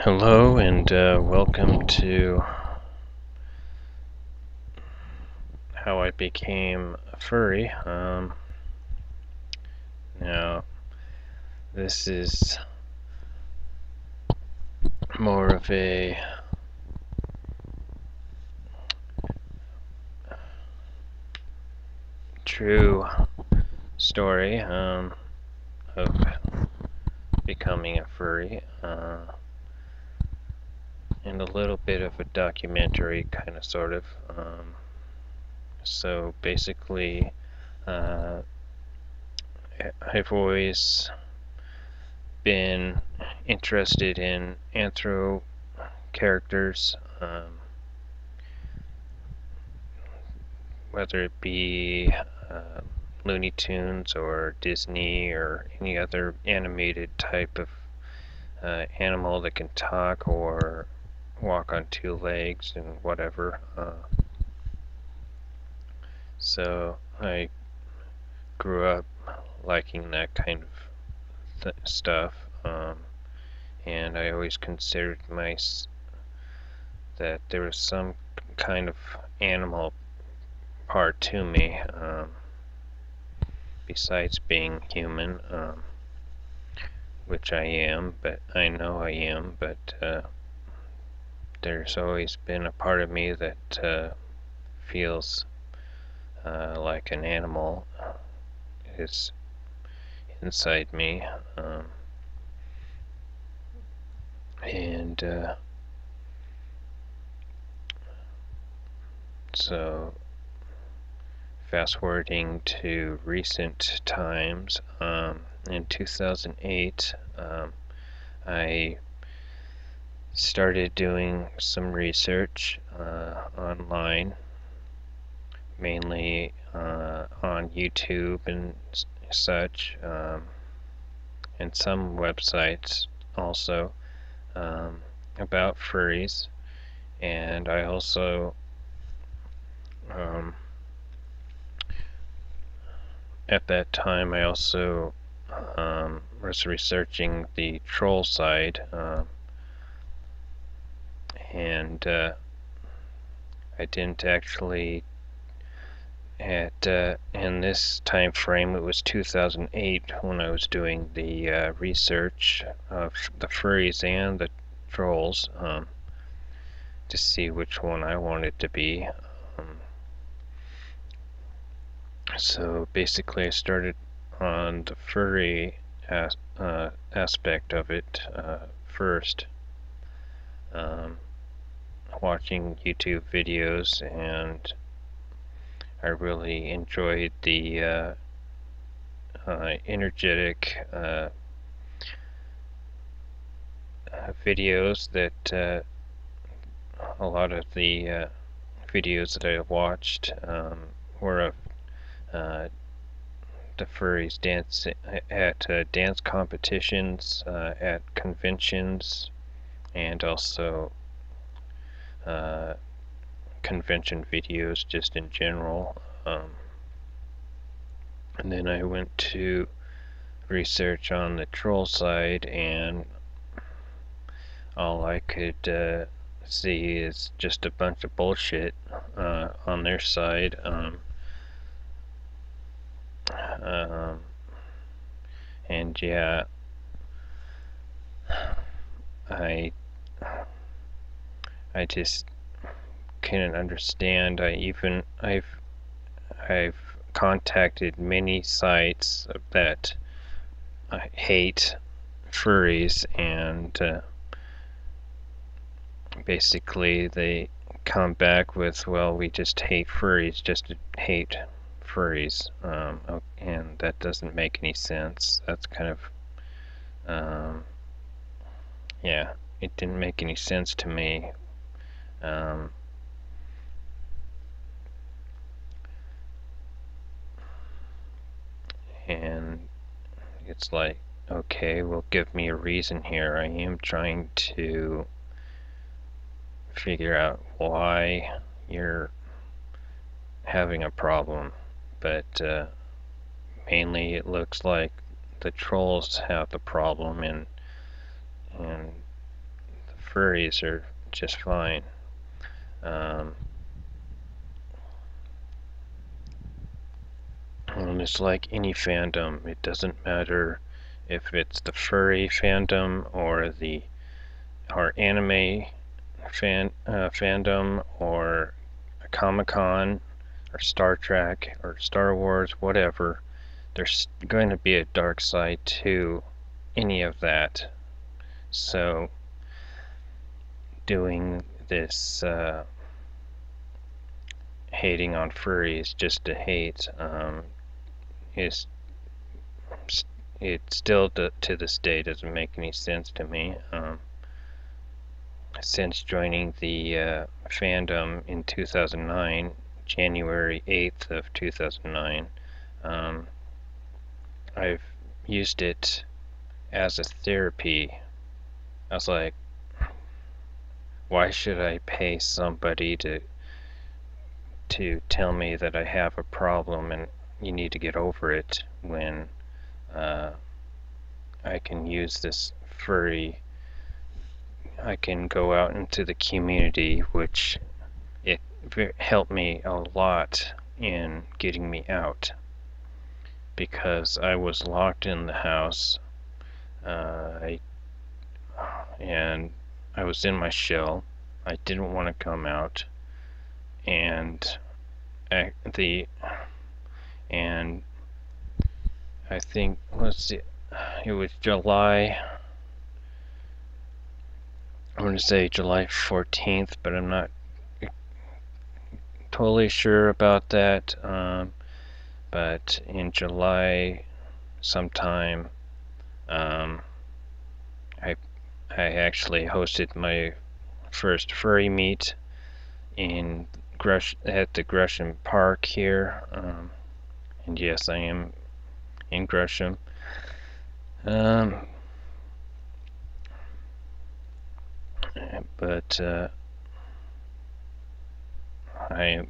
Hello and welcome to how I became a furry. Now, this is more of a true story of becoming a furry, and a little bit of a documentary, kind of, sort of. So basically, uh, I've always been interested in anthro characters, whether it be Looney Tunes or Disney or any other animated type of animal that can talk or walk on two legs and whatever. So I grew up liking that kind of stuff, and I always considered that there was some kind of animal part to me, besides being human, which I am, but I know I am, but there's always been a part of me that feels like an animal is inside me, and so fast forwarding to recent times, in 2008, I started doing some research online, mainly on YouTube and such, and some websites also, about furries. And I also at that time I also was researching the troll side, and I didn't actually in this time frame, it was 2008 when I was doing the research of the furries and the trolls, to see which one I wanted to be. So basically I started on the furry aspect of it first, watching YouTube videos, and I really enjoyed the energetic videos that a lot of the videos that I watched were of the furries dance at dance competitions, at conventions, and also convention videos just in general. And then I went to research on the troll side, and all I could see is just a bunch of bullshit on their side. And yeah, I just couldn't understand. I've contacted many sites that hate furries, and basically they come back with, well, we just hate furries just to hate furries, and that doesn't make any sense. That's kind of yeah, it didn't make any sense to me. And it's like, okay, well, give me a reason here. I am trying to figure out why you're having a problem, but mainly it looks like the trolls have the problem, and the furries are just fine. And it's like any fandom. It doesn't matter if it's the furry fandom or the anime fandom or a Comic-Con or Star Trek or Star Wars, whatever. There's going to be a dark side to any of that. So doing this hating on furries just to hate is it still to this day doesn't make any sense to me. Since joining the fandom in 2009, January 8th of 2009, I've used it as a therapy. I was like, why should I pay somebody to tell me that I have a problem and you need to get over it when I can use this furry. I can go out into the community, which it helped me a lot in getting me out, because I was locked in the house and I was in my shell. I didn't want to come out, and I think it was July. I'm going to say July 14th, but I'm not totally sure about that. But in July sometime, I actually hosted my first furry meet at the Gresham Park here. And yes, I am in Gresham. But I am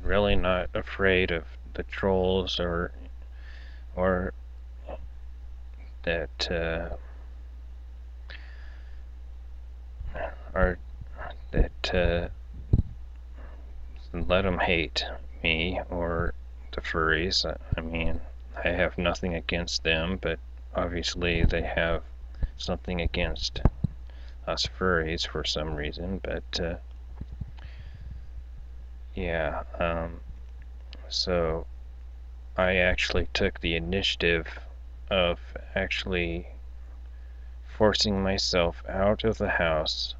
really not afraid of the trolls or that let them hate me or the furries. I mean, I have nothing against them, but obviously they have something against us furries for some reason. But yeah, so I actually took the initiative of actually forcing myself out of the house,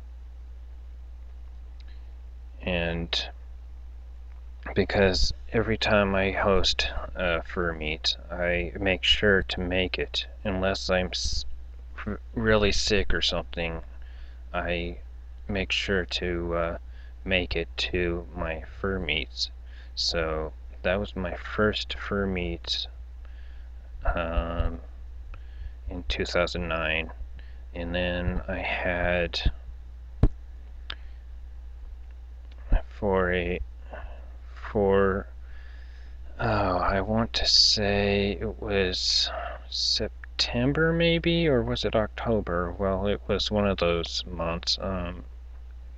and because every time I host a fur meet, I make sure to make it, unless I'm really sick or something. I make sure to make it to my fur meets. So that was my first fur meet in 2009, and then I had I want to say it was September maybe, or was it October? Well, it was one of those months.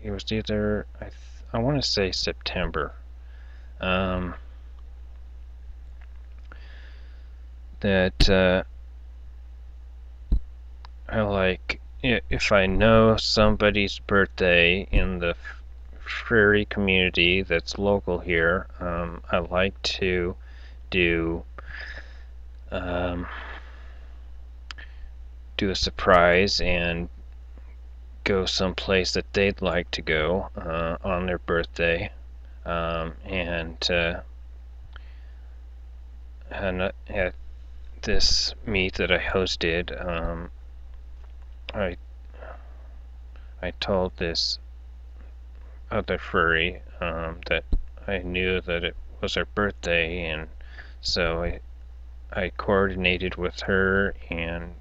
It was either I want to say September. That I like, if I know somebody's birthday in the furry community that's local here, I like to do a surprise and go someplace that they'd like to go on their birthday, and at this meet that I hosted, I told this other furry that I knew that it was her birthday, and so I coordinated with her and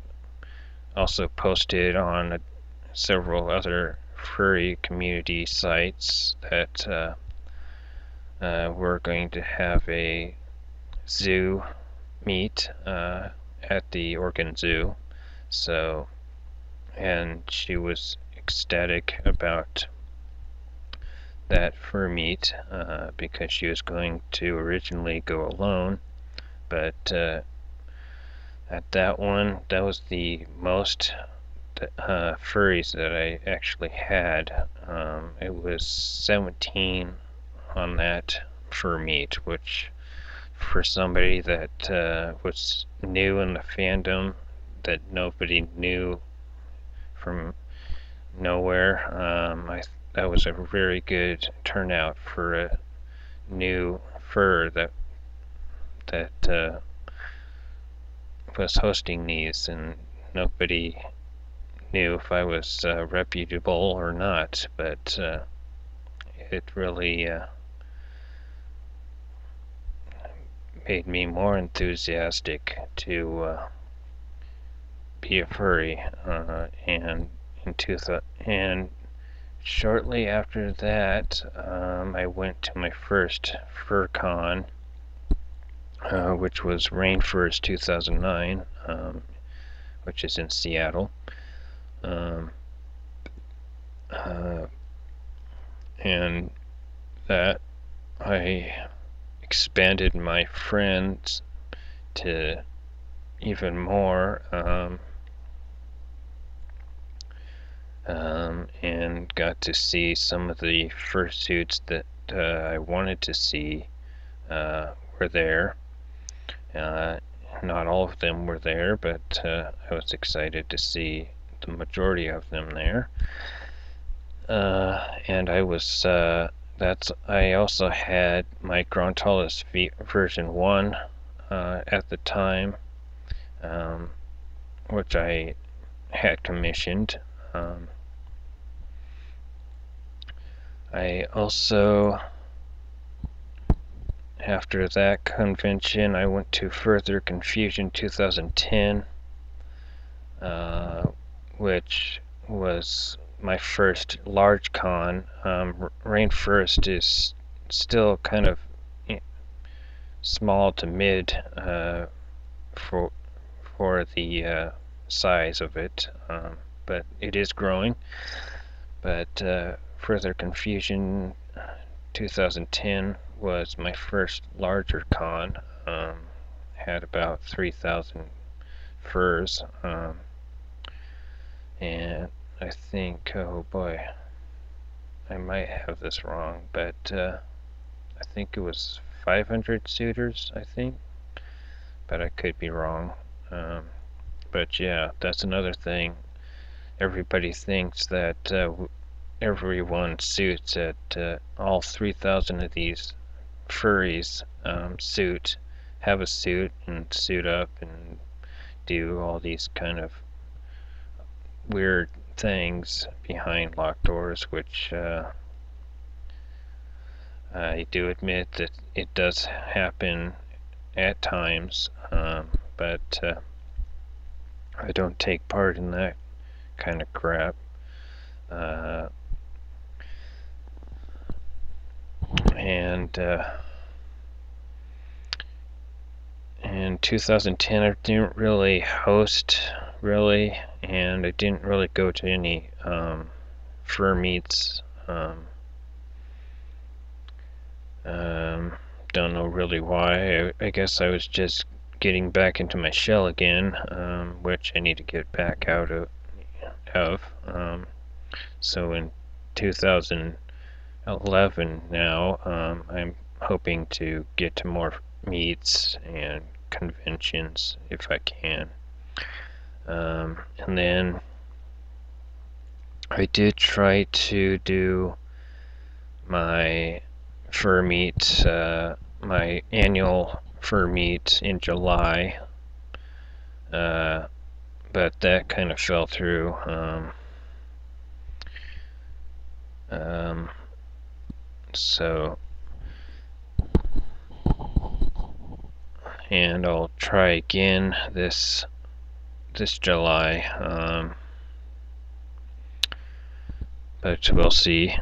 also posted on several other furry community sites that we're going to have a zoo meet at the Oregon Zoo. So, and she was ecstatic about that fur meet because she was going to originally go alone, but at that one, that was the most furries that I actually had. It was 17 on that fur meet, which for somebody that was new in the fandom, that nobody knew from nowhere, that was a very good turnout for a new fur that was hosting these, and nobody knew if I was reputable or not, but it really made me more enthusiastic to be a furry, and shortly after that, I went to my first fur con, which was Rainfur's 2009, which is in Seattle. And that I expanded my friends to even more, and got to see some of the fursuits that I wanted to see were there. Not all of them were there, but I was excited to see the majority of them there. And I was I also had my Grontalis version 1 at the time, which I had commissioned. I also, after that convention, I went to Further Confusion 2010, which was my first large con. Rainforest is still kind of small to mid for the size of it, but it is growing. But Further Confusion 2010 was my first larger con. Had about 3,000 furs, and I think, oh boy, I might have this wrong, but I think it was 500 suitors, I think, but I could be wrong. But yeah, that's another thing. Everybody thinks that everyone suits at all 3,000 of these furries have a suit and suit up and do all these kind of weird things behind locked doors, which I do admit that it does happen at times, but I don't take part in that kind of crap. And in 2010 I didn't really host and I didn't really go to any fur meets. Don't know really why. I guess I was just getting back into my shell again, which I need to get back out of. So in 2011 now, I'm hoping to get to more meets and conventions if I can. And then I did try to do my fur meet, my annual fur meet in July, but that kind of fell through. So, and I'll try again this July, but we'll see.